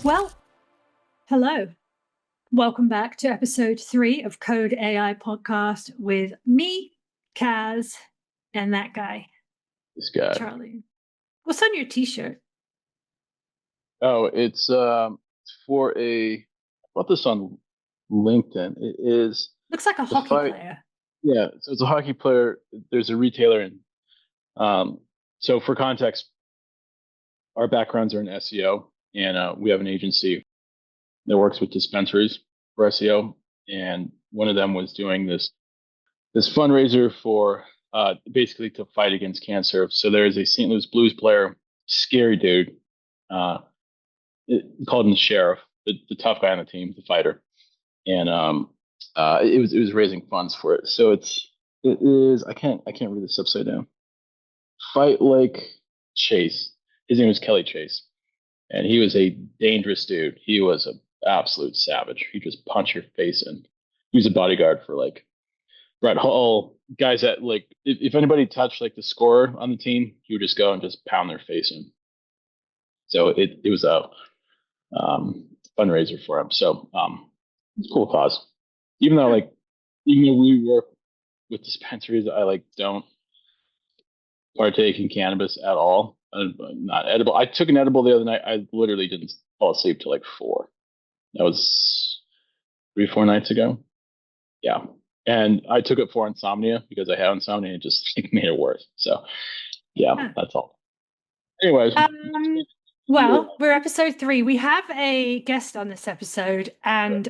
Well, hello. Welcome back to episode 3 of Code AI podcast with me, Caz, and that guy, This guy. Charlie. What's on your t-shirt? Oh, it's for I bought this on LinkedIn. It is Looks like a the hockey fight. player. Yeah, so it's a hockey player. There's a retailer, and so for context, our backgrounds are in SEO, and we have an agency that works with dispensaries for SEO, and one of them was doing this fundraiser for basically to fight against cancer. So there is a St. Louis Blues player, scary dude. Uh, Called him the sheriff, the tough guy on the team, the fighter, and it was raising funds for it. So it is I can't read this upside down. Fight like Chase. His name was Kelly Chase, and he was a dangerous dude. He was an absolute savage. He just punch your face in. He was a bodyguard for like Brett Hull, guys that like if anybody touched like the scorer on the team, he would just go and just pound their face in. So it was a um, fundraiser for him. So it's a cool cause. Even though like even though we work with dispensaries, I like don't partake in cannabis at all. Not edible. I took an edible the other night. I literally didn't fall asleep till like 4. That was 3, 4 nights ago. Yeah. And I took it for insomnia because I have insomnia and it just like, made it worse. So yeah, Huh. that's all. Anyways, Well, we're episode 3. We have a guest on this episode, and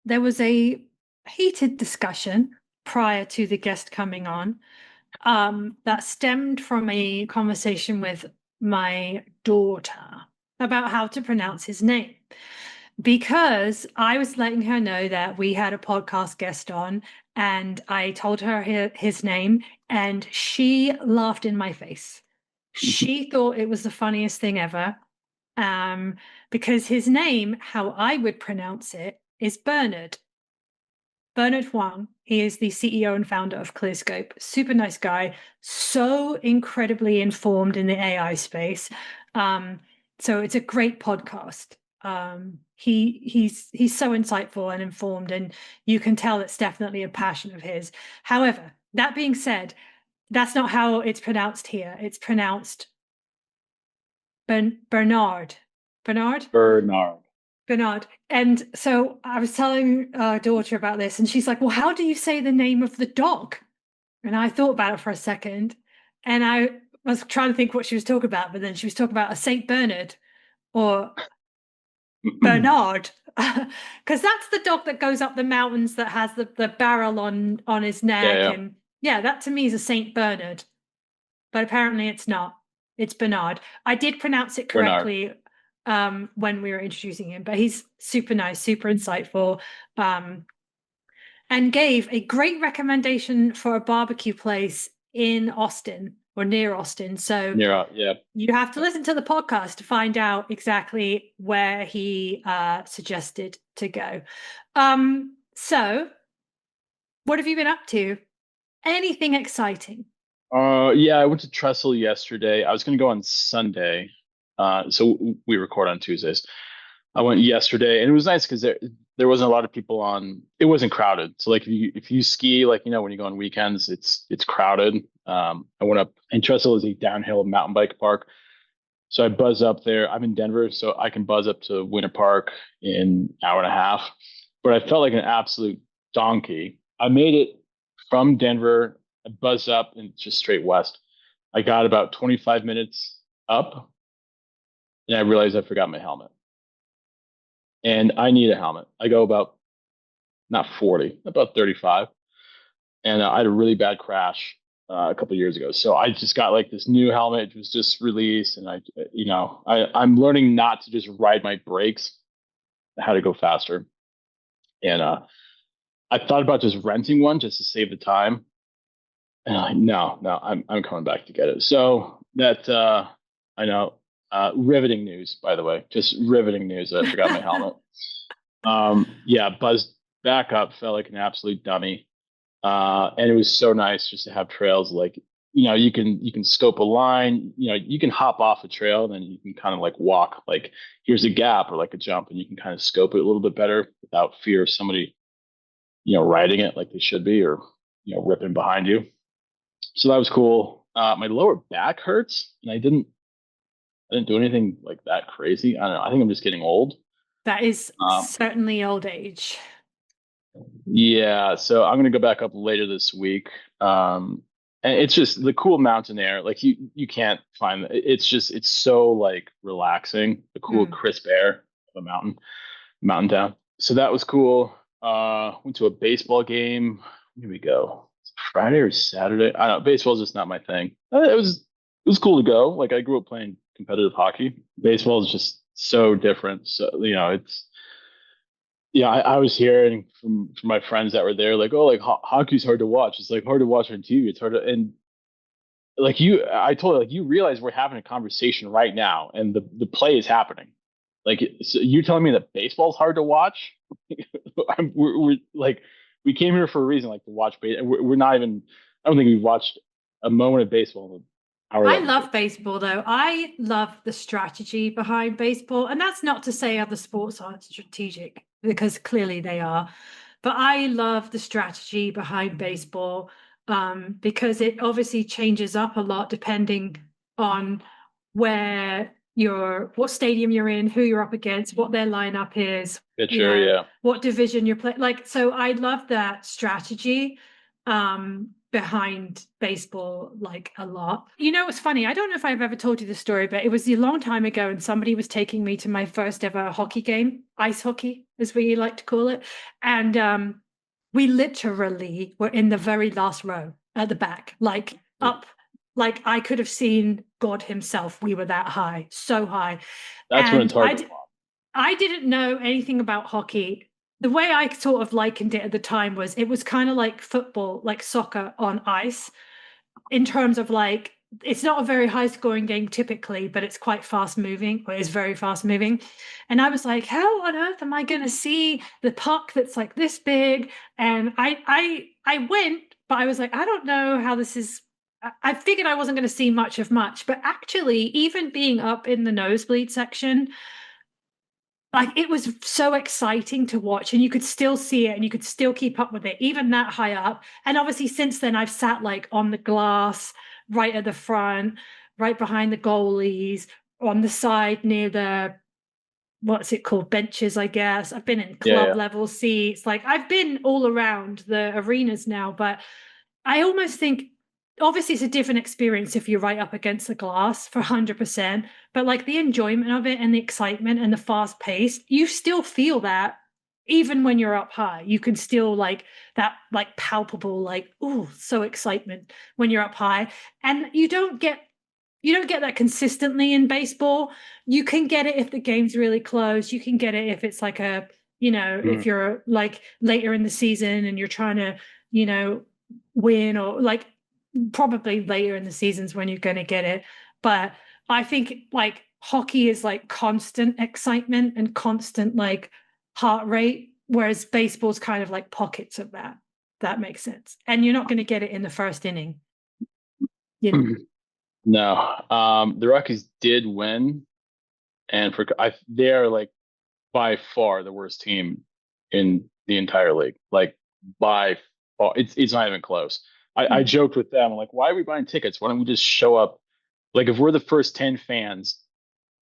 there was a heated discussion prior to the guest coming on that stemmed from a conversation with my daughter about how to pronounce his name. Because I was letting her know that we had a podcast guest on, and I told her his name, and she laughed in my face. She thought it was the funniest thing ever. Because his name, how I would pronounce it, is Bernard. Bernard Huang. He is the CEO and founder of Clearscope. Super nice guy, so incredibly informed in the AI space. So it's a great podcast. He's so insightful and informed, and you can tell it's definitely a passion of his. However, that being said, that's not how it's pronounced here. It's pronounced Bernard. Bernard? Bernard. Bernard. And so I was telling our daughter about this, and she's like, well, how do you say the name of the dog? And I thought about it for a second, and I was trying to think what she was talking about, but then she was talking about a Saint Bernard or Bernard. Because that's the dog that goes up the mountains that has the barrel on his Yeah, neck. yeah. And yeah, that to me is a Saint Bernard. But apparently it's not. It's Bernard. I did pronounce it Bernard. correctly when we were introducing him, but he's super nice, super insightful, and gave a great recommendation for a barbecue place in Austin or near Austin. So Yeah. you have to listen to the podcast to find out exactly where he suggested to go. So what have you been up to? Anything exciting? Yeah, I went to Trestle yesterday. I was going to go on Sunday. So we record on Tuesdays. I went yesterday, and it was nice because there wasn't a lot of people on. It wasn't crowded. So like if you ski, like when you go on weekends, it's crowded. I went up, and Trestle is a downhill mountain bike park. So I buzzed up there. I'm in Denver, so I can buzz up to Winter Park in an hour and a half. But I felt like an absolute donkey. I made it from Denver. I buzzed up and just straight west. I got about 25 minutes up, and I realized I forgot my helmet. And I need a helmet. I go about not 40, about 35, and I had a really bad crash a couple of years ago. So I just got like this new helmet. It was just released, and I'm learning not to just ride my brakes, how to go faster. And I thought about just renting one just to save the time. And I'm like, no, I'm coming back to get it. So that I know, riveting news, by the way, just riveting news that I forgot my helmet. Yeah, buzzed back up, felt like an absolute dummy. And it was so nice just to have trails like you can scope a line, you can hop off a trail, then you can kind of like walk, like here's a gap or like a jump, and you can kind of scope it a little bit better without fear of somebody, riding it like they should be, or, ripping behind you. So that was cool. My lower back hurts, and I didn't do anything like that crazy. I don't know. I think I'm just getting old. That is Um, certainly old age. yeah, so I'm gonna go back up later this week. And it's just the cool mountain air. Like you can't find it's so like relaxing, the cool Mm. crisp air of a mountain town. So that was cool. Went to a baseball game. Where did we go? Friday or Saturday? I don't know. Baseball's just not my thing. It was cool to go. Like I grew up playing competitive hockey. Baseball is just so different. So it's yeah. I was hearing from my friends that were there, like, oh, like hockey's hard to watch. It's like hard to watch on TV. It's hard to and like I told her, like, you realize we're having a conversation right now, and the play is happening. Like, so you're telling me that baseball's hard to watch? We're like, we came here for a reason, like to watch baseball. We're not even. I don't think we've watched a moment of baseball in the hour I that we've been. love baseball, though. I love the strategy behind baseball. And that's not to say other sports aren't strategic, because clearly they are. But I love the strategy behind baseball, because it obviously changes up a lot depending on what stadium you're in, who you're up against, what their lineup is, Pitcher, yeah. what division you're playing. Like, so I love that strategy behind baseball, like, a lot. It's funny, I don't know if I've ever told you this story, but it was a long time ago, and somebody was taking me to my first ever hockey game, ice hockey as we like to call it. And we literally were in the very last row at the back, like up, like I could have seen God himself. We were that high, so high. That's when it's And hard to watch. I didn't know anything about hockey. The way I sort of likened it at the time was it was kind of like football, like soccer on ice, in terms of like, it's not a very high scoring game typically, but it's quite fast moving, or it's very fast moving. And I was like, how on earth am I going to see the puck that's like this big? And I went, but I was like, I don't know how this is. I figured I wasn't going to see much of much, but actually, even being up in the nosebleed section, like, it was so exciting to watch, and you could still see it and you could still keep up with it even that high up. And obviously since then I've sat like on the glass, right at the front, right behind the goalies, on the side near the, what's it called, benches, I guess. I've been in Yeah, club yeah. level seats, like I've been all around the arenas now. But I almost think, obviously it's a different experience if you're right up against the glass, for 100%, but like the enjoyment of it and the excitement and the fast pace, you still feel that even when you're up high. You can still, like, that like palpable, like, oh, so excitement when you're up high. And you don't get that consistently in baseball. You can get it if the game's really close. You can get it if it's like a, Mhm. if you're like later in the season and you're trying to, win, or like, probably later in the seasons when you're going to get it. But I think like hockey is like constant excitement and constant like heart rate, whereas baseball's kind of like pockets of that. That makes sense. And you're not going to get it in the first inning, you know. No, the Rockies did win, and they're like by far the worst team in the entire league. Like by far, it's not even close. I Hmm. joked with them, I'm like, why are we buying tickets? Why don't we just show up? Like if we're the first 10 fans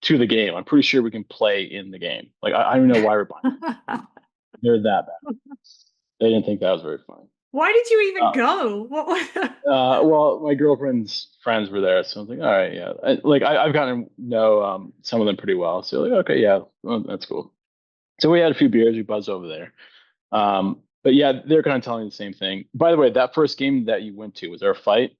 to the game, I'm pretty sure we can play in the game. Like I don't know why we're buying. They're that bad. They didn't think that was very funny. Why did you even Uh, go? What? well, my girlfriend's friends were there, so I was like, all right, yeah. I've gotten to know some of them pretty well, so like, okay, yeah, well, that's cool. So we had a few beers, we buzzed over there. But yeah, they're kind of telling me the same thing. By the way, that first game that you went to, was there a fight?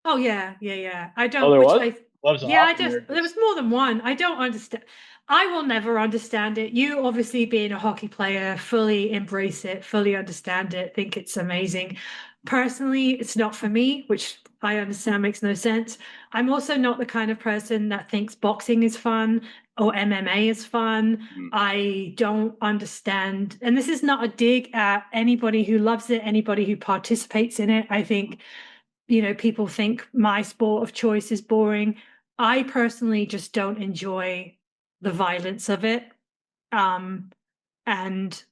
Oh yeah, yeah, yeah. I Oh, don't, there which was. I, Loves yeah, off, and they're there was just more than one. I don't understand. I will never understand it. You obviously, being a hockey player, fully embrace it, fully understand it, think it's amazing. Personally, it's not for me, which I understand makes no sense. I'm also not the kind of person that thinks boxing is fun or MMA is fun. mm, I don't understand, and this is not a dig at anybody who loves it, anybody who participates in it. I think people think my sport of choice is boring. I personally just don't enjoy the violence of it. And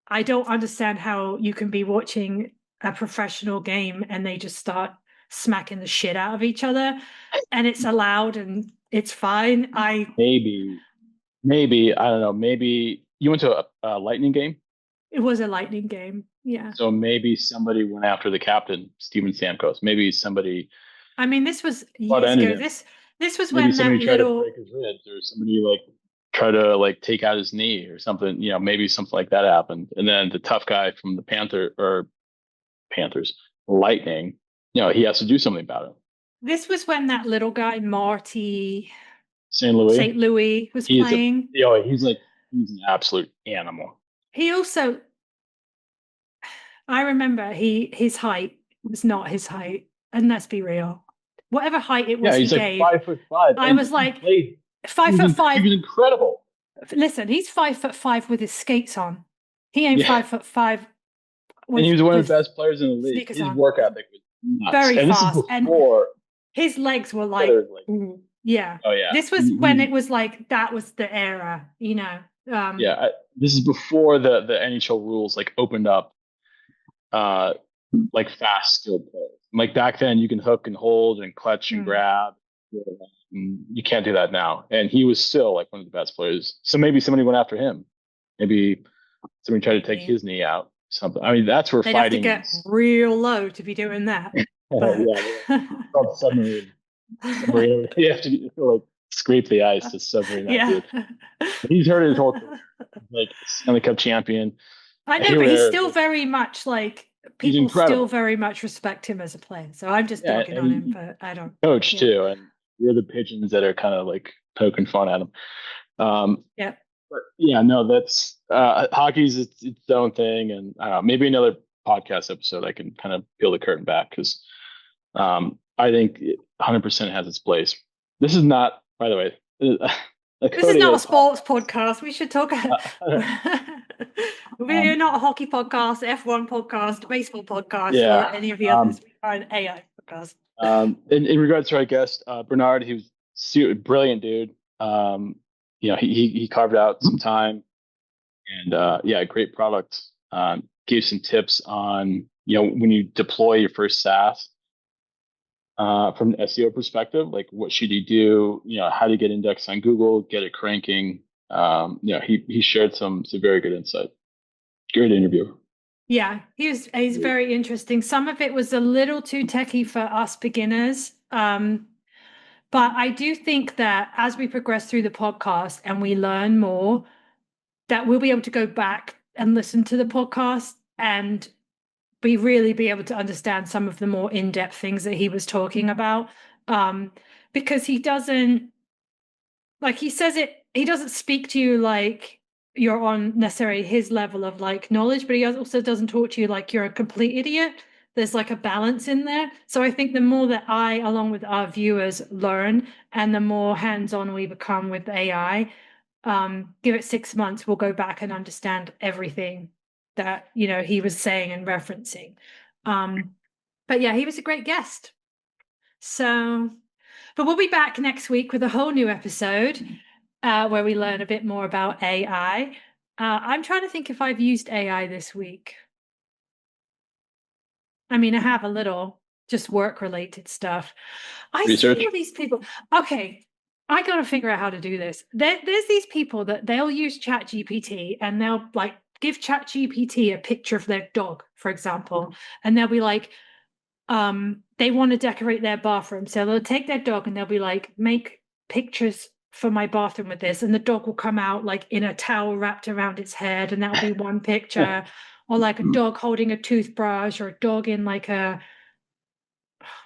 I don't understand how you can be watching a professional game and they just start smacking the shit out of each other, and it's allowed and it's fine. Maybe I don't know. Maybe you went to a Lightning game, It was a lightning game. Yeah. so maybe somebody went after the captain, Steven Stamkos. Maybe somebody I mean, this was bought years into ago. him. This was Maybe when that somebody tried to little break his ribs, or somebody like try to like take out his knee or something. Maybe something like that happened, and then the tough guy from the Panthers, Lightning. He has to do something about it. this was when that little guy Marty St. Louis. St. Louis was He's playing. he's an absolute animal. He also, I remember his height was not his height, and let's be real. Whatever height it was Yeah, he he's like gave, 5'5", I and was like, he 5'5". was incredible. Listen, he's 5'5" with his skates on. He ain't Yeah, 5'5" and he was one of the with best players in the league. sneakers His on. work ethic was nuts. Very And this is fast, and before his legs were like, yeah. Oh yeah. This was when it was like that was the era, Yeah, this is before the NHL rules like opened up like fast skilled players. Like back then you can hook and hold and clutch and grab. You can't do that now. And he was still like one of the best players. So maybe somebody went after him. Maybe somebody tried to take his knee out. Something. I mean, that's where they'd fighting have to get real low to be doing that. But... yeah, it's called submarine. Submarine. You have to like scrape the ice to submarine that dude. He's hurt his whole career. Like Stanley Cup champion. I know, but he's still very much like people still very much respect him as a player. So I'm just dogging on him, but I don't coach too, and we're the pigeons that are kind of like poking fun at him. Yeah. But yeah, no, that's hockey's its own thing, and maybe another podcast episode I can kind of peel the curtain back because I think it 100% has its place. This is not, by the way, this is not a sports podcast. We should talk. We're not a hockey podcast, F1 podcast, baseball podcast, or any of the others. We are an AI podcast. In regards to our guest, Bernard, he was brilliant dude. He carved out some time, and great product. Gave some tips on when you deploy your first SaaS. From an SEO perspective, like what should you do? How to get indexed on Google, get it cranking. He shared some very good insight. Great interview. Yeah, he's very interesting. Some of it was a little too techie for us beginners. But I do think that as we progress through the podcast and we learn more, that we'll be able to go back and listen to the podcast and really be able to understand some of the more in-depth things that he was talking about. Because he doesn't, like he says it, he doesn't speak to you like you're on necessarily his level of like knowledge, but he also doesn't talk to you like you're a complete idiot. There's like a balance in there. So I think the more that I, along with our viewers, learn and the more hands-on we become with AI, give it 6 months, we'll go back and understand everything that he was saying and referencing. But yeah, he was a great guest. So, but we'll be back next week with a whole new episode where we learn a bit more about AI. I'm trying to think if I've used AI this week. I mean, I have a little, just work-related stuff. I see all these people. Okay, I got to figure out how to do this. There's these people that they'll use ChatGPT and they'll like give ChatGPT a picture of their dog, for example, and they'll be like, they want to decorate their bathroom. So they'll take their dog and they'll be like, make pictures for my bathroom with this. And the dog will come out like in a towel wrapped around its head. And that'll be one picture. Or like a dog holding a toothbrush, or a dog in like a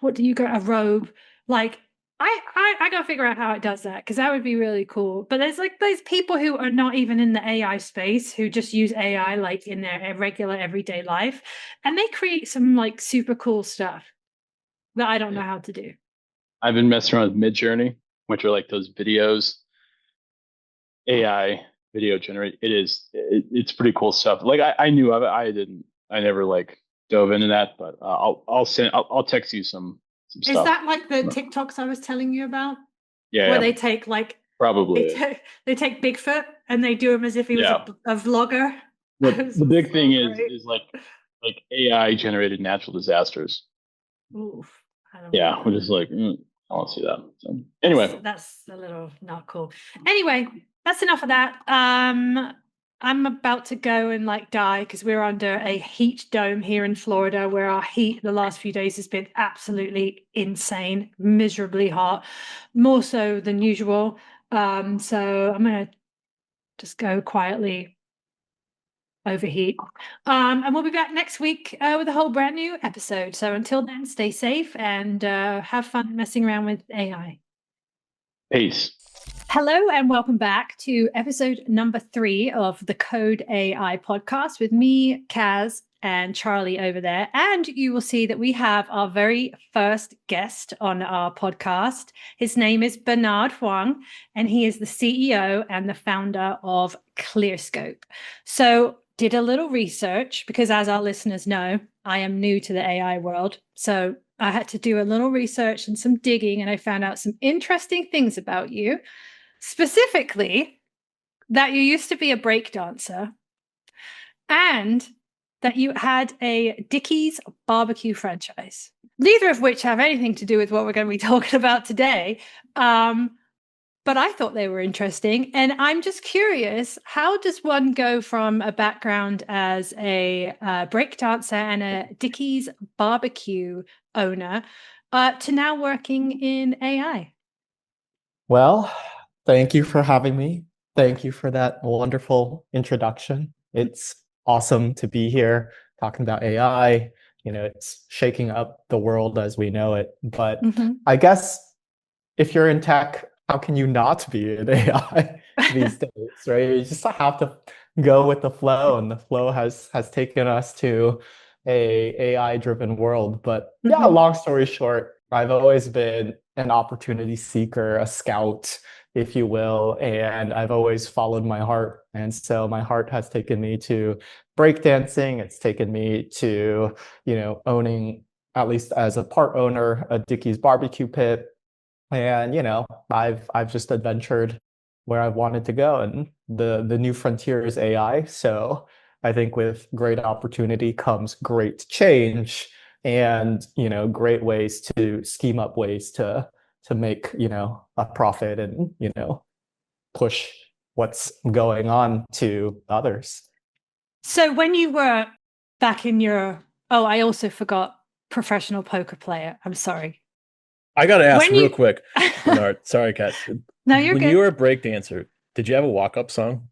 robe. Like I gotta figure out how it does that, because that would be really cool. But there's people who are not even in the AI space who just use AI like in their regular everyday life, and they create some like super cool stuff that I don't know how to do. I've been messing around with Midjourney, which are like those videos, AI video generate. It's pretty cool stuff. Like I knew of it. I never like dove into that, but I'll text you some Is stuff. that like the TikToks I was telling you about? Yeah, Where yeah, they take like probably. they take Bigfoot and they do him as if he was Yeah. a vlogger. The big So thing great. is like AI generated natural disasters. Oof, I don't Yeah, want we're that. just like I don't see that. So anyway, That's a little not cool. Anyway, that's enough of that. I'm about to go and like die because we're under a heat dome here in Florida where our heat the last few days has been absolutely insane, miserably hot, more so than usual. So I'm gonna just go quietly overheat. And we'll be back next week with a whole brand new episode. So until then, stay safe and have fun messing around with AI. peace. Hello and welcome back to episode number 3 of the Code AI podcast with me, Caz, and Charlie over there. And you will see that we have our very first guest on our podcast. His name is Bernard Huang, and he is the CEO and the founder of Clearscope. So did a little research because, as our listeners know, I am new to the AI world. So I had to do a little research and some digging, and I found out some interesting things about you. Specifically, that you used to be a breakdancer and that you had a Dickie's barbecue franchise, neither of which have anything to do with what we're going to be talking about today. But I thought they were interesting. And I'm just curious, how does one go from a background as a breakdancer and a Dickie's barbecue owner to now working in AI? Well, thank you for having me. Thank you for that wonderful introduction. It's awesome to be here talking about AI. It's shaking up the world as we know it. But I guess if you're in tech, how can you not be in AI these days, right? You just have to go with the flow, and the flow has taken us to a AI-driven world. But yeah, long story short, I've always been an opportunity seeker, a scout, if you will, and I've always followed my heart. And so my heart has taken me to breakdancing. It's taken me to, owning, at least as a part owner, a Dickie's barbecue pit. And I've just adventured where I've wanted to go, and the new frontier is AI. So I think with great opportunity comes great change, and great ways to scheme up ways to make a profit, and push what's going on to others. So when you were back in your I also forgot professional poker player. I'm sorry. I got to ask real quick, Bernard. Sorry, Kat. No, you're when good. you were a breakdancer, did you have a walk-up song?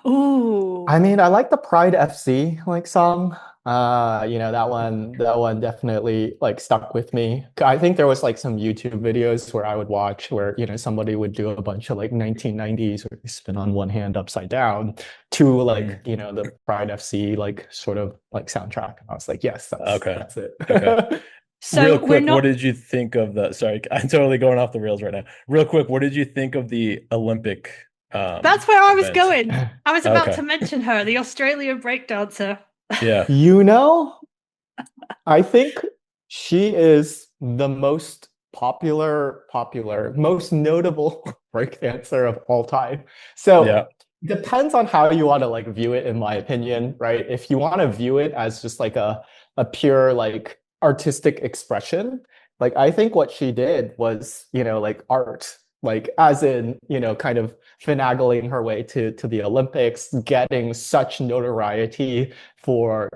Ooh. I mean, I like the Pride FC song. That one definitely stuck with me. I think there was some YouTube videos where I would watch where, somebody would do a bunch of 1990s where they spin on one hand upside down to the Pride FC sort of soundtrack. And I was like, yes, that's it. Okay. So real quick, what did you think of sorry, I'm totally going off the rails right now. Real quick, what did you think of the Olympic that's where I was going. I was about Okay. to mention her, the Australian breakdancer. Yeah. I think she is the most popular, most notable breakdancer of all time. So depends on how you want to view it, in my opinion, right? If you want to view it as just a pure artistic expression, I think what she did was, art, as in, kind of finagling her way to the Olympics, getting such notoriety for,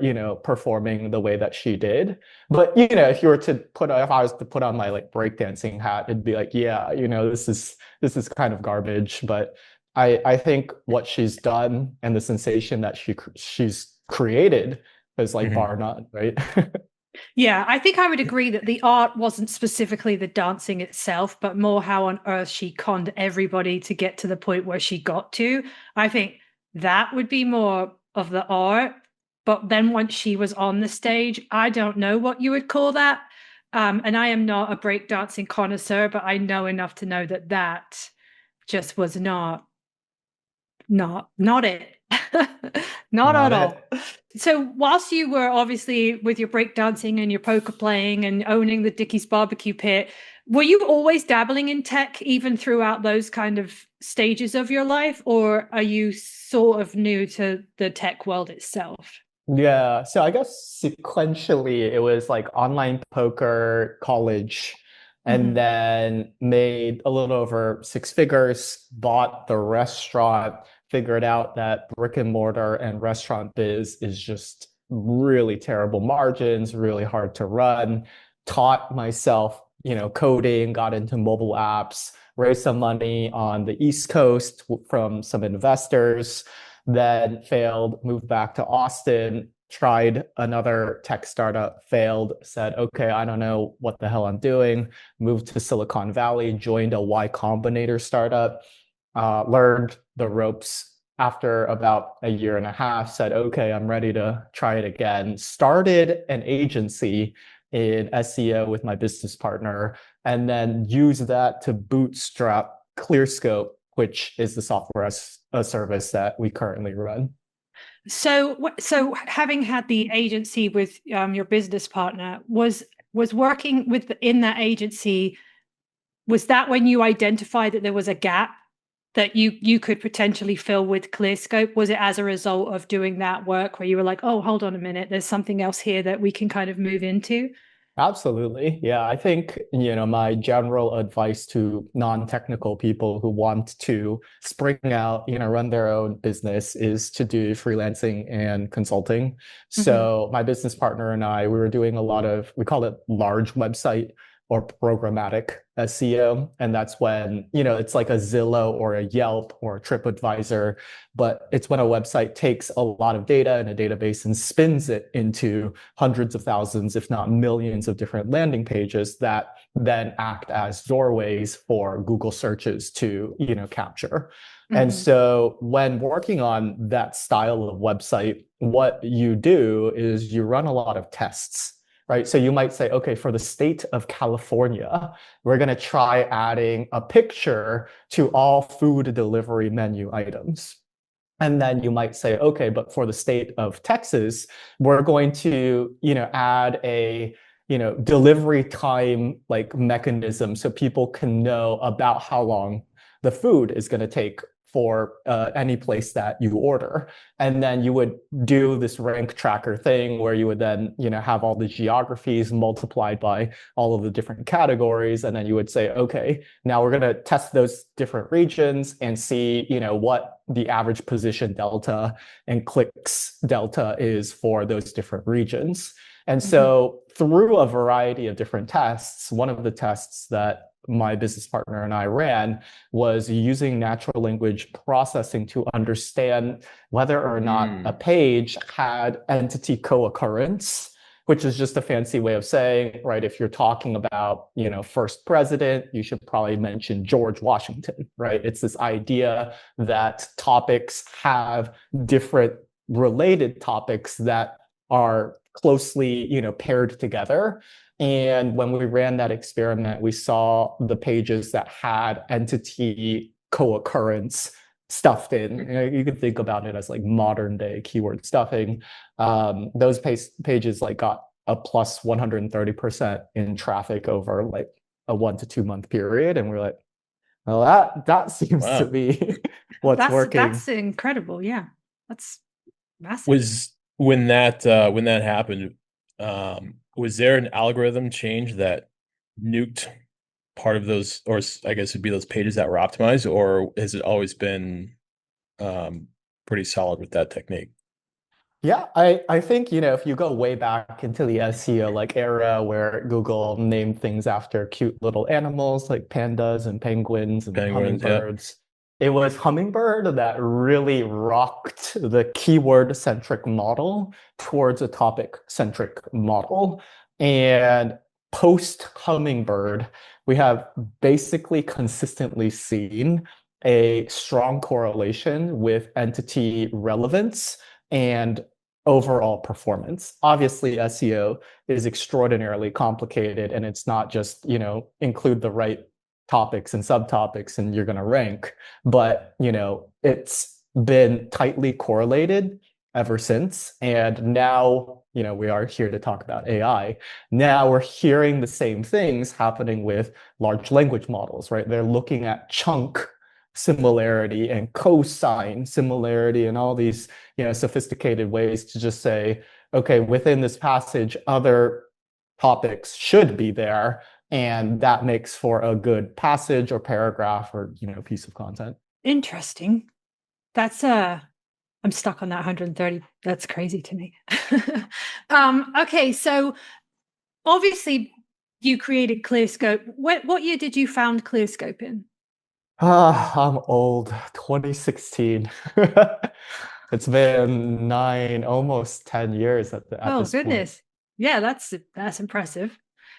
performing the way that she did. But, if I was to put on my breakdancing hat, it'd be yeah, this is kind of garbage. But I think what she's done and the sensation that she's created is bar none, right? Yeah, I think I would agree that the art wasn't specifically the dancing itself, but more how on earth she conned everybody to get to the point where she got to. I think that would be more of the art. But then once she was on the stage, I don't know what you would call that. And I am not a breakdancing connoisseur, but I know enough to know that just was not it. Not at Not all. it. So whilst you were obviously with your breakdancing and your poker playing and owning the Dickie's barbecue pit, were you always dabbling in tech even throughout those kind of stages of your life, or are you sort of new to the tech world itself? Yeah, so I guess sequentially it was like online poker, college, and then made a little over six figures, bought the restaurant, figured out that brick and mortar and restaurant biz is just really terrible margins, really hard to run, taught myself, coding, got into mobile apps, raised some money on the East Coast from some investors, then failed, moved back to Austin, tried another tech startup, failed, said, okay, I don't know what the hell I'm doing, moved to Silicon Valley, joined a Y Combinator startup, learned the ropes after about a year and a half, said, okay, I'm ready to try it again, started an agency in SEO with my business partner, and then used that to bootstrap Clearscope, which is the software as a service that we currently run. So having had the agency with your business partner, was working in that agency, was that when you identified that there was a gap that you could potentially fill with Clearscope? Was it as a result of doing that work where you were like, oh, hold on a minute, there's something else here that we can kind of move into? Absolutely. Yeah, I think, my general advice to non-technical people who want to spring out, run their own business is to do freelancing and consulting. So my business partner and I, we were doing a lot of, we call it large website or programmatic SEO. And that's when, it's like a Zillow or a Yelp or a TripAdvisor, but it's when a website takes a lot of data in a database and spins it into hundreds of thousands, if not millions of different landing pages that then act as doorways for Google searches to, capture. And so when working on that style of website, what you do is you run a lot of tests. Right. So you might say, okay, for the state of California, we're going to try adding a picture to all food delivery menu items. And then you might say, okay, but for the state of Texas, we're going to, add a, delivery time like mechanism so people can know about how long the food is going to take for any place that you order. And then you would do this rank tracker thing where you would then, have all the geographies multiplied by all of the different categories. And then you would say, okay, now we're going to test those different regions and see, what the average position delta and clicks delta is for those different regions. And so through a variety of different tests, one of the tests that my business partner and I ran was using natural language processing to understand whether or not a page had entity co-occurrence, which is just a fancy way of saying, right, if you're talking about, first president, you should probably mention George Washington, right? It's this idea that topics have different related topics that are closely, paired together. And when we ran that experiment, we saw the pages that had entity co-occurrence stuffed in. You can think about it as like modern day keyword stuffing. Those pages like got a plus 130% in traffic over like a 1 to 2 month period. And we're like, well, that seems to be what's working. That's incredible. Yeah. That's massive. Was when that happened, was there an algorithm change that nuked part of those, or I guess it'd be those pages that were optimized, or has it always been pretty solid with that technique? Yeah, I think, if you go way back into the SEO like era where Google named things after cute little animals like pandas and penguins and hummingbirds, it was hummingbird that really rocked the keyword-centric model towards a topic-centric model. And post hummingbird, we have basically consistently seen a strong correlation with entity relevance and overall performance. Obviously, SEO is extraordinarily complicated, and it's not just, include the right topics and subtopics and you're going to rank, but, it's been tightly correlated ever since. And now, we are here to talk about AI. Now we're hearing the same things happening with large language models, right? They're looking at chunk similarity and cosine similarity and all these, sophisticated ways to just say, okay, within this passage, other topics should be there, and that makes for a good passage or paragraph or, piece of content. Interesting. That's I'm stuck on that 130. That's crazy to me. Okay, so obviously you created Clearscope. What year did you found Clearscope in? I'm old. 2016. It's been almost 10 years at this goodness. point. Yeah, that's impressive.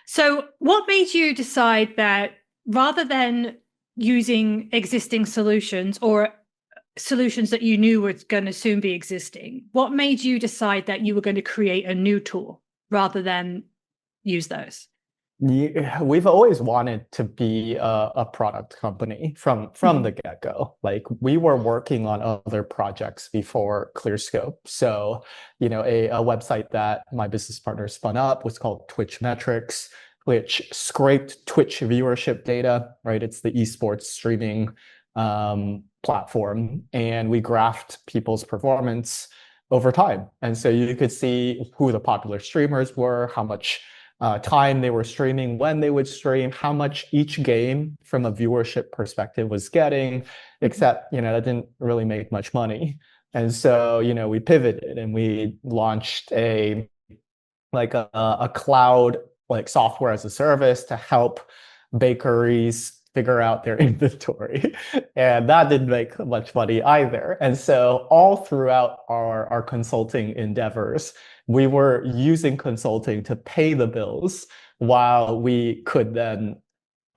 So what made you decide that rather than using existing solutions or solutions that you knew were going to soon be existing, what made you decide that you were going to create a new tool rather than use those? Yeah, we've always wanted to be a product company from the get-go. Like, we were working on other projects before Clearscope. So, a website that my business partner spun up was called Twitch Metrics, which scraped Twitch viewership data, right? It's the esports streaming platform, and we graphed people's performance over time. And so you could see who the popular streamers were, how much time they were streaming, when they would stream, how much each game from a viewership perspective was getting, except, that didn't really make much money. And so, we pivoted and we launched a cloud, like, software as a service to help bakeries figure out their inventory. And that didn't make much money either. And so all throughout our consulting endeavors, we were using consulting to pay the bills while we could then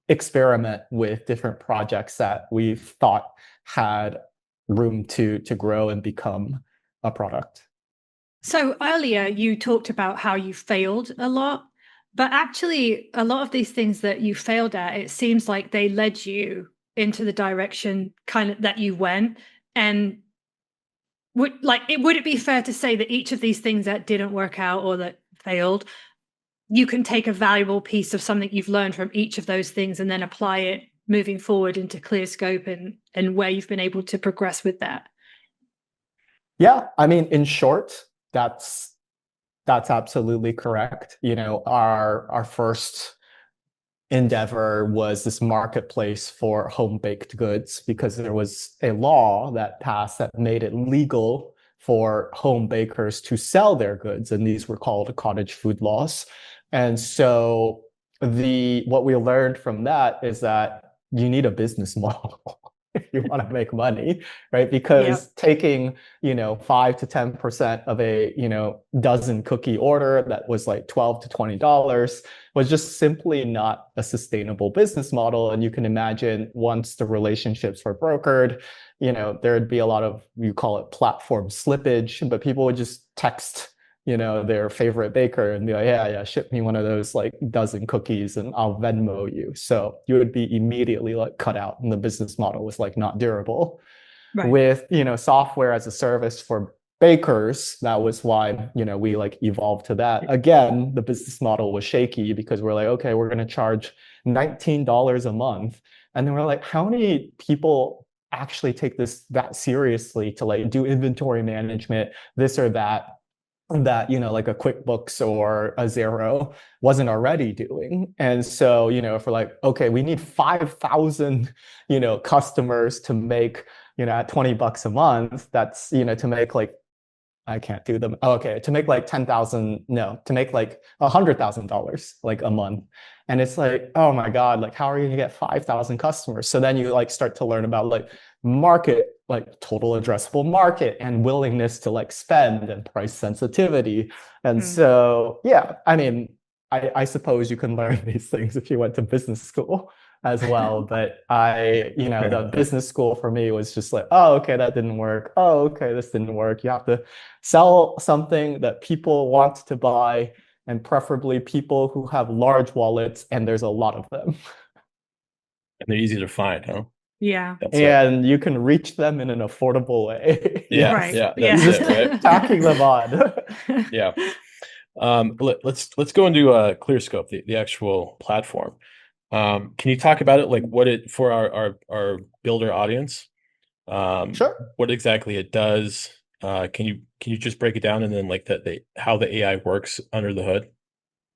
experiment with different projects that we thought had room to grow and become a product. So earlier you talked about how you failed a lot, but actually a lot of these things that you failed at, it seems like they led you into the direction kind of that you went. And would it be fair to say that each of these things that didn't work out or that failed, you can take a valuable piece of something you've learned from each of those things and then apply it moving forward into Clearscope and where you've been able to progress with that? Yeah, I mean, in short, that's absolutely correct. Our first endeavor was this marketplace for home baked goods, because there was a law that passed that made it legal for home bakers to sell their goods, and these were called cottage food laws. And so what we learned from that is that you need a business model if you want to make money, right? Because taking 5 to 10% of a dozen cookie order that was like $12 to $20 was just simply not a sustainable business model. And you can imagine, once the relationships were brokered, there'd be a lot of, you call it platform slippage, but people would just text their favorite baker and be like, yeah, ship me one of those like dozen cookies and I'll Venmo you. So you would be immediately like cut out, and the business model was like not durable. Right. With software as a service for bakers, that was why we like evolved to that. Again, the business model was shaky because we're like, okay, we're going to charge $19 a month, and then we're like, how many people actually take that seriously to like do inventory management, this or that like a QuickBooks or a Xero wasn't already doing. And so if we're like, okay, we need 5,000 customers to make at $20 a month, that's to make like, I can't do them. Okay, to make like 10,000, no, to make like $100,000 like a month. And it's like, oh my God, like, how are you gonna get 5,000 customers? So then you like start to learn about like market, like total addressable market, and willingness to like spend, and price sensitivity. And so, yeah, I mean, I suppose you can learn these things if you went to business school as well. But the business school for me was just like, oh, okay, that didn't work. Oh, okay, this didn't work. You have to sell something that people want to buy, and preferably people who have large wallets, and there's a lot of them. And they're easy to find, huh? Yeah. That's it. and you can reach them in an affordable way. Yeah, Right. yeah, Yeah. that's Just it, keep right? tacking them on. Yeah. Let's go into Clearscope, the actual platform. Can you talk about it, like what it for our builder audience? Sure. What exactly it does? Can you just break it down, and then like how the AI works under the hood?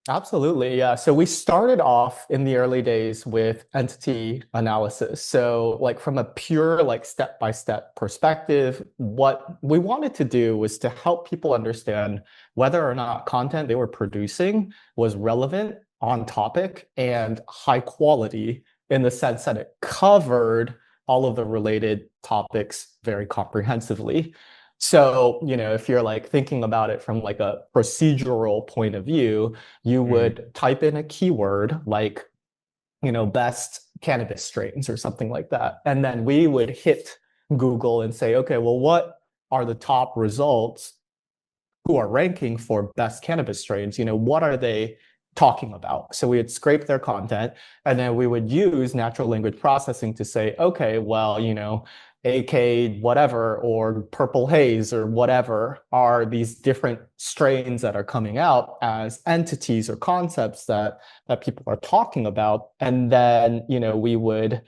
Absolutely. Yeah. So we started off in the early days with entity analysis. So like from a pure like step-by-step perspective, what we wanted to do was to help people understand whether or not content they were producing was relevant, on topic, and high quality in the sense that it covered all of the related topics very comprehensively. So, if you're like thinking about it from like a procedural point of view, you would type in a keyword like, best cannabis strains or something like that. And then we would hit Google and say, okay, well, what are the top results who are ranking for best cannabis strains? What are they talking about? So we would scrape their content, and then we would use natural language processing to say, okay, well, AK whatever or purple haze or whatever are these different strains that are coming out as entities or concepts that people are talking about. And then, we would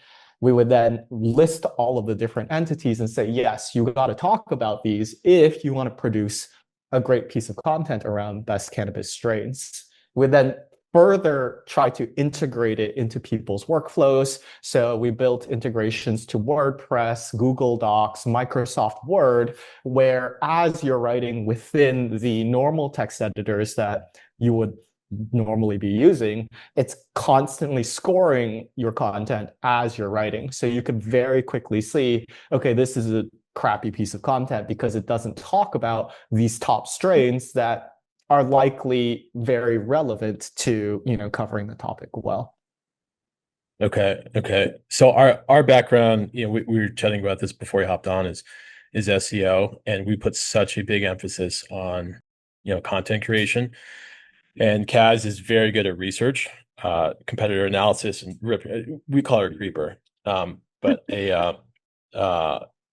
then list all of the different entities and say, yes, you got to talk about these if you want to produce a great piece of content around best cannabis strains. We then further try to integrate it into people's workflows. So we built integrations to WordPress, Google Docs, Microsoft Word, where as you're writing within the normal text editors that you would normally be using, it's constantly scoring your content as you're writing. So you could very quickly see, okay, this is a crappy piece of content because it doesn't talk about these top strains that are likely very relevant to, covering the topic well. Okay. So our background, we were chatting about this before we hopped on, is SEO, and we put such a big emphasis on, content creation. And Caz is very good at research, competitor analysis, and we call her Reaper. But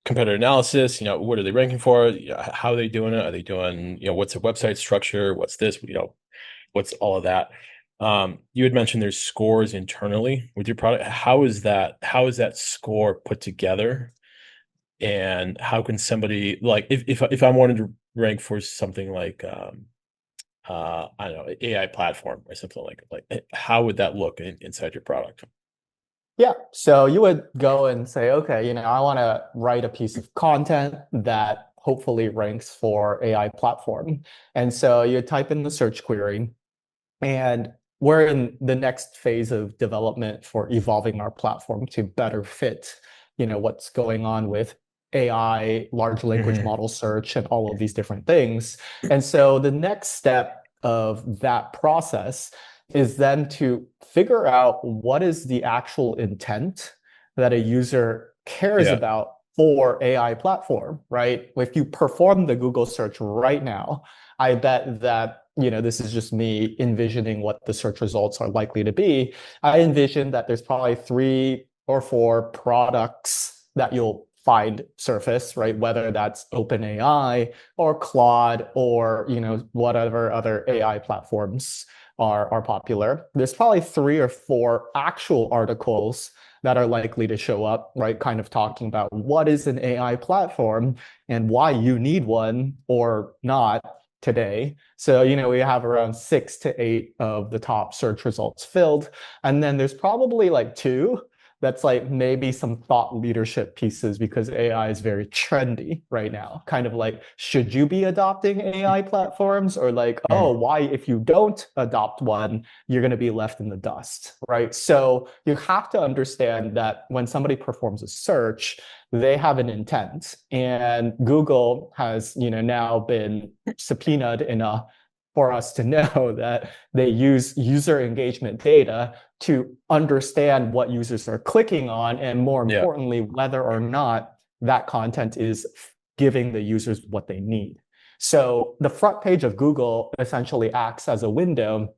competitor analysis, what are they ranking for? How are they doing it? Are they doing, what's their website structure? What's this? What's all of that? You had mentioned there's scores internally with your product. How is that score put together? And how can somebody, like, if I wanted to rank for something like I don't know, AI platform or something like how would that look inside your product? Yeah. So you would go and say, okay, I want to write a piece of content that hopefully ranks for AI platform. And so you type in the search query, and we're in the next phase of development for evolving our platform to better fit, what's going on with AI, large language model search, and all of these different things. And so the next step of that process is then to figure out what is the actual intent that a user cares Yeah. about for AI platform, right? If you perform the Google search right now, I bet that, this is just me envisioning what the search results are likely to be. I envision that there's probably 3 or 4 products that you'll find surface, right? Whether that's OpenAI or Claude or, whatever other AI platforms are popular. There's probably 3 or 4 actual articles that are likely to show up, right? Kind of talking about what is an AI platform and why you need one or not today. So, we have around 6 to 8 of the top search results filled. And then there's probably like 2 that's like maybe some thought leadership pieces because AI is very trendy right now. Kind of like, should you be adopting AI platforms? Or like, oh, why, if you don't adopt one, you're going to be left in the dust, right? So you have to understand that when somebody performs a search, they have an intent. And Google has, now been subpoenaed enough for us to know that they use user engagement data to understand what users are clicking on, and more importantly, whether or not that content is giving the users what they need. So the front page of Google essentially acts as a window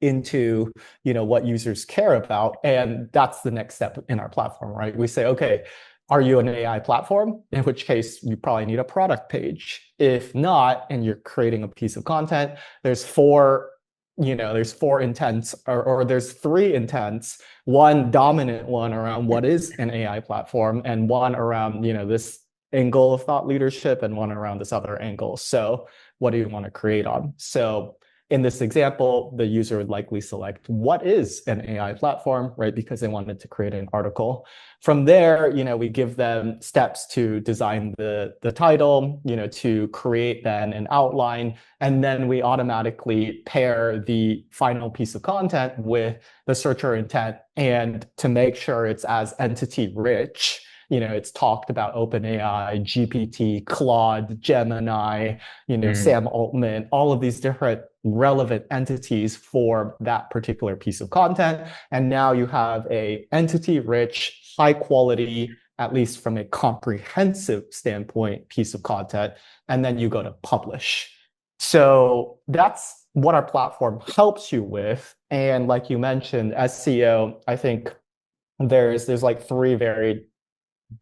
into, what users care about. And that's the next step in our platform, right? We say, okay, are you an AI platform? In which case you probably need a product page. If not, and you're creating a piece of content, there's four intents, or there's three intents, one dominant one around what is an AI platform, and one around, this angle of thought leadership, and one around this other angle. So what do you want to create on? So in this example, the user would likely select what is an AI platform, right? Because they wanted to create an article. From there, we give them steps to design the title, to create then an outline, and then we automatically pair the final piece of content with the searcher intent, and to make sure it's as entity rich. It's talked about OpenAI, GPT, Claude, Gemini, Sam Altman, all of these different relevant entities for that particular piece of content. And now you have a entity-rich, high quality, at least from a comprehensive standpoint, piece of content. And then you go to publish. So that's what our platform helps you with. And like you mentioned, SEO, I think there's like three very